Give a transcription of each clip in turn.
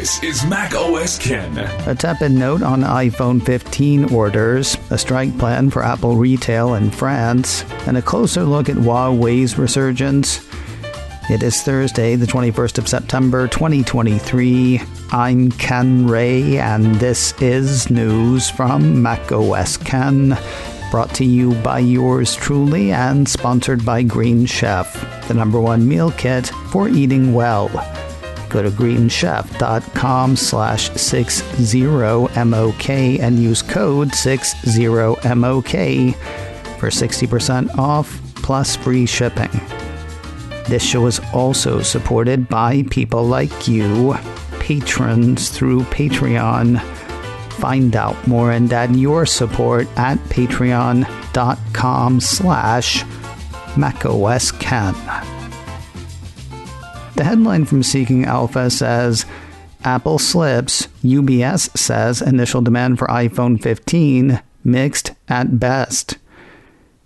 This is Mac OS Ken. A tepid note on iPhone 15 orders, a strike plan for Apple retail in France, and a closer look at Huawei's resurgence. It is Thursday, the 21st of September, 2023. I'm Ken Ray, and this is news from Mac OS Ken, brought to you by yours truly and sponsored by Green Chef, the #1 meal kit for eating well. Go to greenchef.com/60MOK and use code 60MOK for 60% off plus free shipping. This show is also supported by people like you, patrons through Patreon. Find out more and add your support at patreon.com/MacOSCan. The headline from Seeking Alpha says, Apple slips, UBS says initial demand for iPhone 15 mixed at best.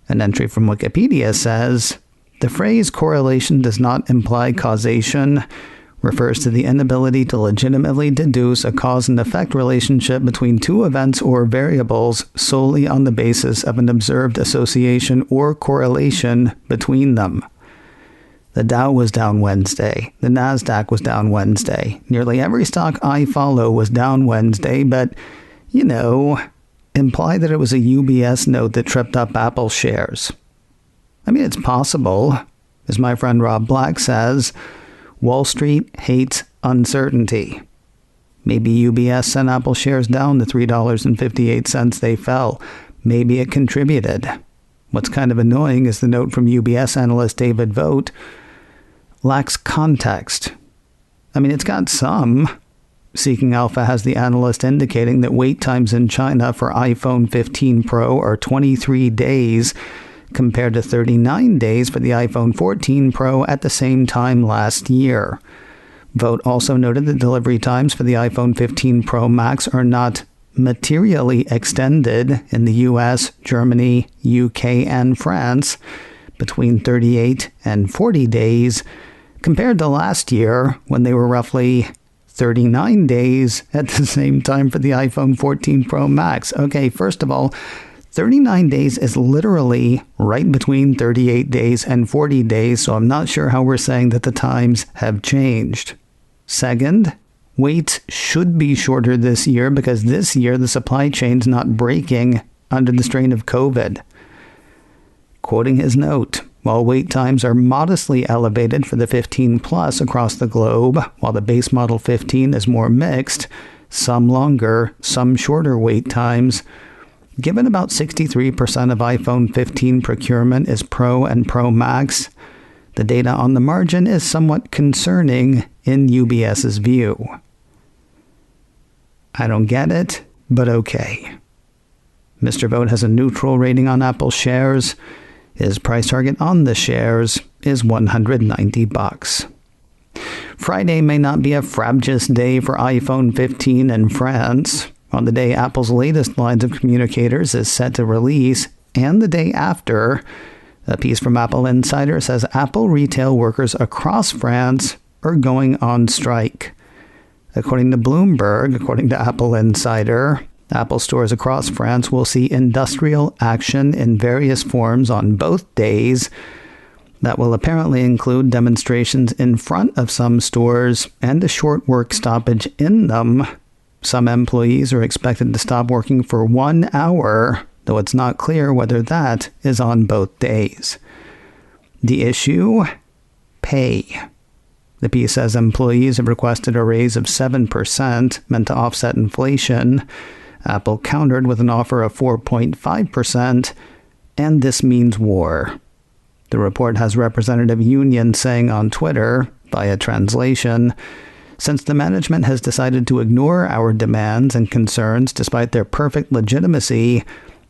An entry from Wikipedia says, the phrase correlation does not imply causation refers to the inability to legitimately deduce a cause and effect relationship between two events or variables solely on the basis of an observed association or correlation between them. The Dow was down Wednesday. The Nasdaq was down Wednesday. Nearly every stock I follow was down Wednesday, but, imply that it was a UBS note that tripped up Apple shares. I mean, it's possible. As my friend Rob Black says, Wall Street hates uncertainty. Maybe UBS sent Apple shares down to $3.58 they fell. Maybe it contributed. What's kind of annoying is the note from UBS analyst David Vogt lacks context. I mean, it's got some. Seeking Alpha has the analyst indicating that wait times in China for iPhone 15 Pro are 23 days compared to 39 days for the iPhone 14 Pro at the same time last year. Vogt also noted that delivery times for the iPhone 15 Pro Max are not materially extended in the US, Germany, UK, and France between 38 and 40 days compared to last year when they were roughly 39 days at the same time for the iPhone 14 Pro Max. Okay, first of all, 39 days is literally right between 38 days and 40 days, so I'm not sure how we're saying that the times have changed. Second, waits should be shorter this year because this year the supply chain's not breaking under the strain of COVID. Quoting his note, while wait times are modestly elevated for the 15 Plus across the globe, while the base model 15 is more mixed, some longer, some shorter wait times, given about 63% of iPhone 15 procurement is Pro and Pro Max, the data on the margin is somewhat concerning in UBS's view. I don't get it, but okay. Mr. Vogt has a neutral rating on Apple shares. His price target on the shares is $190. Friday may not be a frabjous day for iPhone 15 in France. On the day Apple's latest lines of communicators is set to release, and the day after, a piece from Apple Insider says Apple retail workers across France are going on strike. According to Bloomberg, according to Apple Insider, Apple stores across France will see industrial action in various forms on both days. That will apparently include demonstrations in front of some stores and a short work stoppage in them. Some employees are expected to stop working for 1 hour, though it's not clear whether that is on both days. The issue? Pay. The piece says employees have requested a raise of 7%, meant to offset inflation. Apple countered with an offer of 4.5%, and this means war. The report has representative unions saying on Twitter, via translation, since the management has decided to ignore our demands and concerns despite their perfect legitimacy,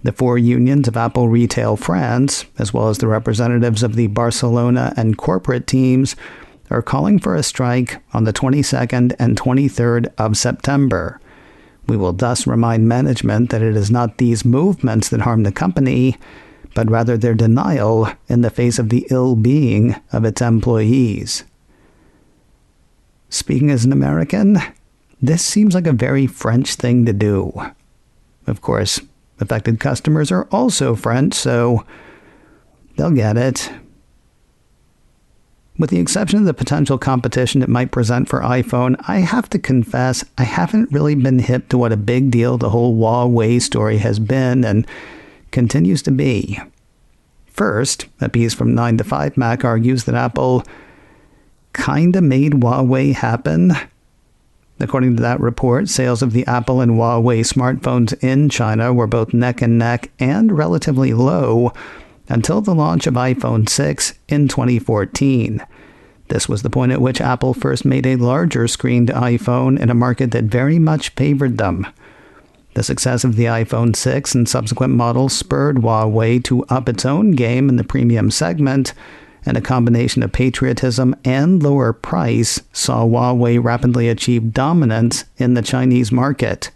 the 4 unions of Apple Retail France, as well as the representatives of the Barcelona and corporate teams, are calling for a strike on the 22nd and 23rd of September. We will thus remind management that it is not these movements that harm the company, but rather their denial in the face of the ill-being of its employees. Speaking as an American, This seems like a very French thing to do. Of course, affected customers are also French, so they'll get it. With the exception of the potential competition it might present for iPhone, I have to confess I haven't really been hip to what a big deal the whole Huawei story has been and continues to be. First, a piece from 9 to 5 Mac argues that Apple kinda made Huawei happen. According to that report, sales of the Apple and Huawei smartphones in China were both neck and neck and relatively low until the launch of iPhone 6 in 2014. This was the point at which Apple first made a larger screened iPhone in a market that very much favored them. The success of the iPhone 6 and subsequent models spurred Huawei to up its own game in the premium segment, and a combination of patriotism and lower price saw Huawei rapidly achieve dominance in the Chinese market.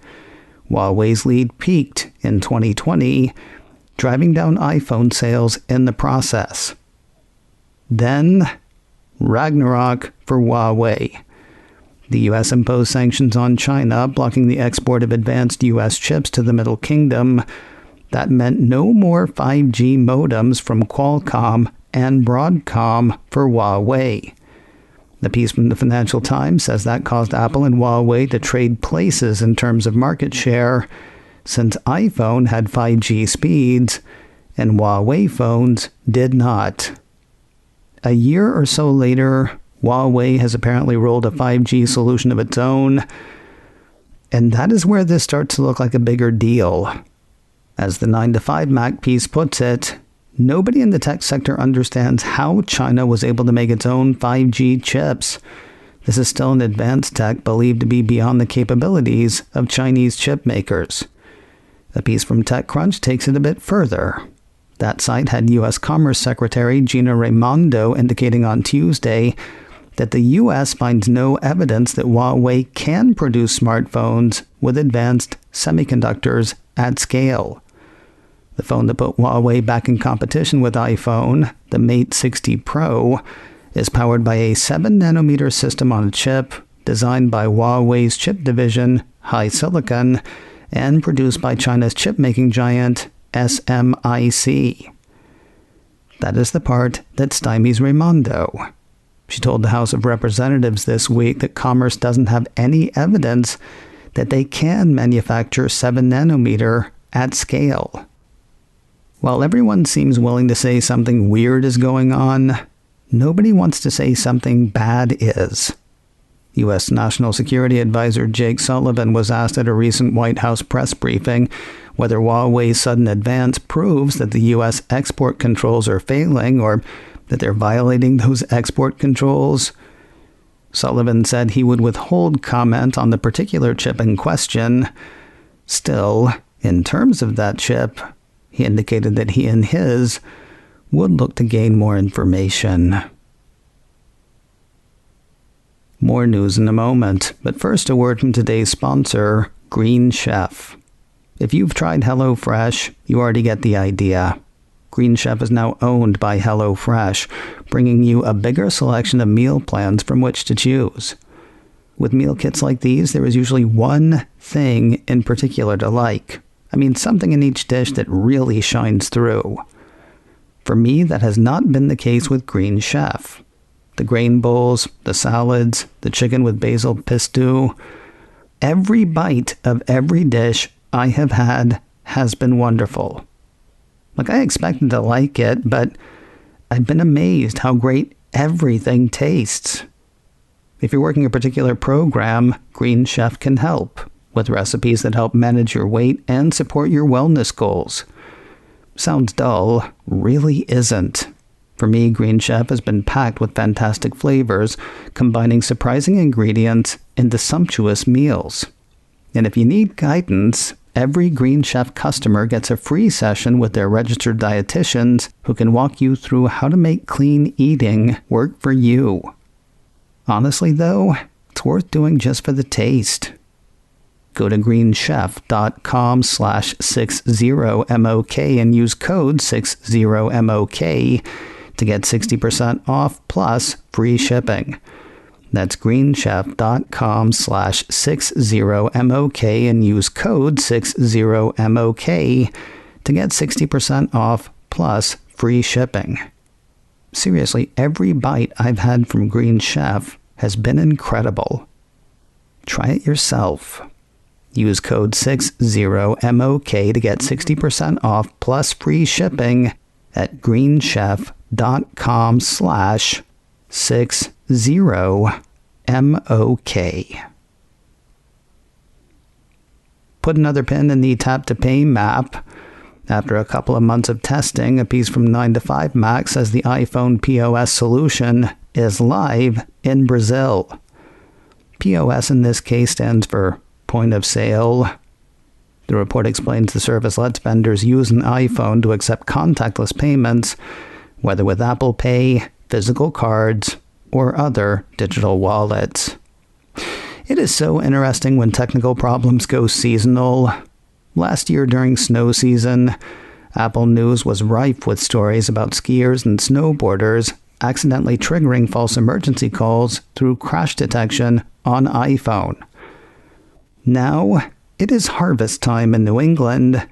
Huawei's lead peaked in 2020, driving down iPhone sales in the process. Then, Ragnarok for Huawei. The U.S. imposed sanctions on China, blocking the export of advanced U.S. chips to the Middle Kingdom. That meant no more 5G modems from Qualcomm and Broadcom for Huawei. The piece from the Financial Times says that caused Apple and Huawei to trade places in terms of market share, since iPhone had 5G speeds and Huawei phones did not. A year or so later, Huawei has apparently rolled a 5G solution of its own, and that is where this starts to look like a bigger deal. As the 9 to 5 Mac piece puts it, nobody in the tech sector understands how China was able to make its own 5G chips. This is still an advanced tech believed to be beyond the capabilities of Chinese chip makers. A piece from TechCrunch takes it a bit further. That site had U.S. Commerce Secretary Gina Raimondo indicating on Tuesday that the U.S. finds no evidence that Huawei can produce smartphones with advanced semiconductors at scale. The phone that put Huawei back in competition with iPhone, the Mate 60 Pro, is powered by a 7nm system on a chip designed by Huawei's chip division, HiSilicon, and produced by China's chip-making giant, SMIC. That is the part that stymies Raimondo. She told the House of Representatives this week that Commerce doesn't have any evidence that they can manufacture 7nm at scale. While everyone seems willing to say something weird is going on, nobody wants to say something bad is. U.S. National Security Advisor Jake Sullivan was asked at a recent White House press briefing whether Huawei's sudden advance proves that the U.S. export controls are failing or that they're violating those export controls. Sullivan said he would withhold comment on the particular chip in question. Still, in terms of that chip, he indicated that he and his would look to gain more information. More news in a moment, but first a word from today's sponsor, Green Chef. If you've tried HelloFresh, you already get the idea. Green Chef is now owned by HelloFresh, bringing you a bigger selection of meal plans from which to choose. With meal kits like these, there is usually one thing in particular to like. I mean, something in each dish that really shines through. For me, that has not been the case with Green Chef. The grain bowls, the salads, the chicken with basil pesto. Every bite of every dish I have had has been wonderful. Like, I expected to like it, but I've been amazed how great everything tastes. If you're working a particular program, Green Chef can help with recipes that help manage your weight and support your wellness goals. Sounds dull, really isn't. For me, Green Chef has been packed with fantastic flavors, combining surprising ingredients into sumptuous meals. And if you need guidance, every Green Chef customer gets a free session with their registered dietitians who can walk you through how to make clean eating work for you. Honestly, though, it's worth doing just for the taste. Go to greenchef.com/60MOK and use code 60MOK to get 60% off plus free shipping. That's greenchef.com/60MOK and use code 60MOK to get 60% off plus free shipping. Seriously, every bite I've had from Green Chef has been incredible. Try it yourself. Use code 60MOK to get 60% off plus free shipping at greenchef.com/60MOK. Put another pin in the Tap to Pay map. After a couple of months of testing, a piece from 9 to 5 Mac says the iPhone POS solution is live in Brazil. POS in this case stands for point of sale. The report explains the service lets vendors use an iPhone to accept contactless payments, whether with Apple Pay, physical cards, or other digital wallets. It is so interesting when technical problems go seasonal. Last year during snow season, Apple News was rife with stories about skiers and snowboarders accidentally triggering false emergency calls through crash detection on iPhone. Now, it is harvest time in New England.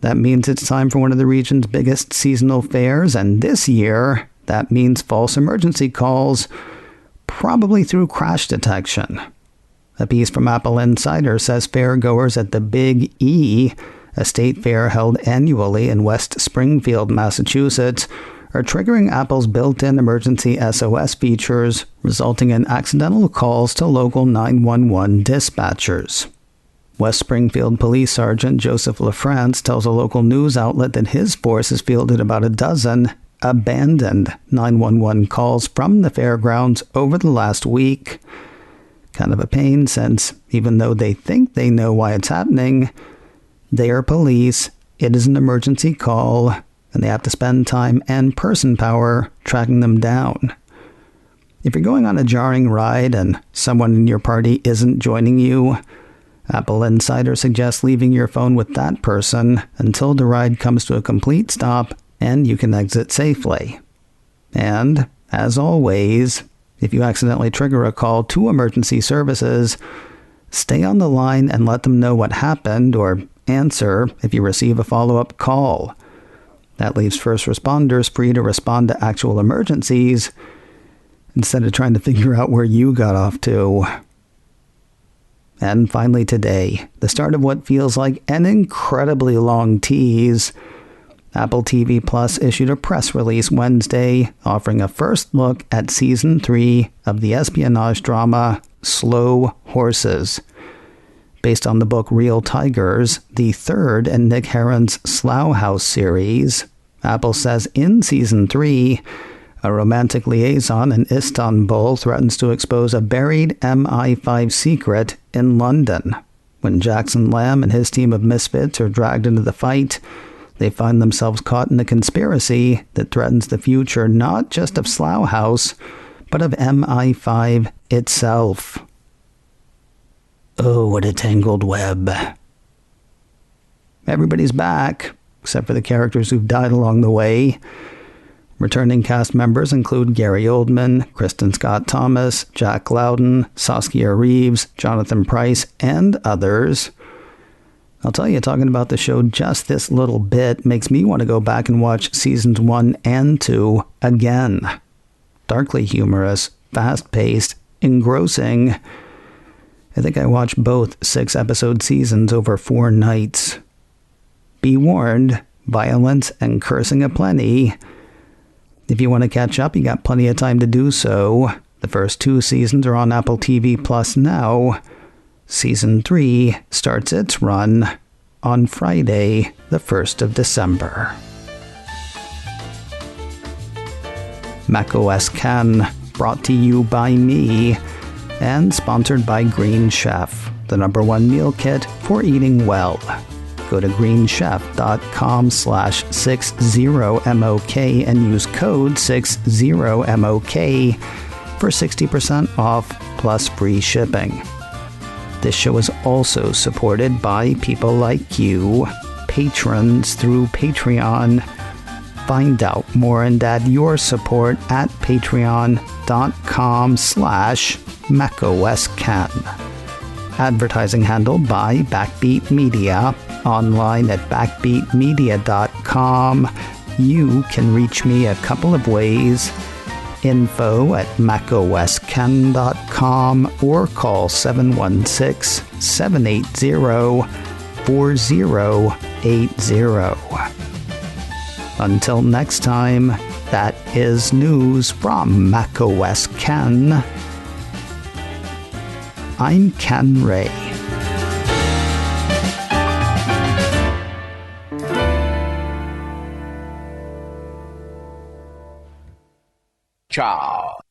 That means it's time for one of the region's biggest seasonal fairs, and this year, that means false emergency calls, probably through crash detection. A piece from Apple Insider says fairgoers at the Big E, a state fair held annually in West Springfield, Massachusetts, are triggering Apple's built-in emergency SOS features, resulting in accidental calls to local 911 dispatchers. West Springfield Police Sergeant Joseph LaFrance tells a local news outlet that his force has fielded about a dozen abandoned 911 calls from the fairgrounds over the last week. Kind of a pain since, even though they think they know why it's happening, they are police, it is an emergency call, and they have to spend time and person power tracking them down. If you're going on a jarring ride and someone in your party isn't joining you, Apple Insider suggests leaving your phone with that person until the ride comes to a complete stop and you can exit safely. And, as always, if you accidentally trigger a call to emergency services, stay on the line and let them know what happened, or answer if you receive a follow-up call. That leaves first responders free to respond to actual emergencies instead of trying to figure out where you got off to. And finally today, the start of what feels like an incredibly long tease. Apple TV Plus issued a press release Wednesday offering a first look at Season 3 of the espionage drama Slow Horses. Based on the book Real Tigers, the third in Nick Herron's Slough House series, Apple says in Season 3, a romantic liaison in Istanbul threatens to expose a buried MI5 secret in London. When Jackson Lamb and his team of misfits are dragged into the fight, they find themselves caught in a conspiracy that threatens the future not just of Slough House, but of MI5 itself. Oh, what a tangled web. Everybody's back, except for the characters who've died along the way. Returning cast members include Gary Oldman, Kristen Scott Thomas, Jack Loudon, Saskia Reeves, Jonathan Pryce, and others. I'll tell you, talking about the show just this little bit makes me want to go back and watch seasons 1 and 2 again. Darkly humorous, fast-paced, engrossing. I think I watched both 6-episode seasons over 4 nights. Be warned, violence and cursing aplenty. If you want to catch up, you got plenty of time to do so. The first 2 seasons are on Apple TV Plus now. Season 3 starts its run on Friday, the 1st of December. macOS Ken, brought to you by me, and sponsored by Green Chef, the #1 meal kit for eating well. Go to greenchef.com/60MOK and use code 60MOK for 60% off plus free shipping. This show is also supported by people like you, patrons through Patreon. Find out more and add your support at patreon.com/macOSken. Advertising handled by Backbeat Media. Online at backbeatmedia.com. You can reach me a couple of ways. Info at macosken.com or call 716-780-4080. Until next time, that is news from macOS Ken. I'm Ken Ray. Ciao.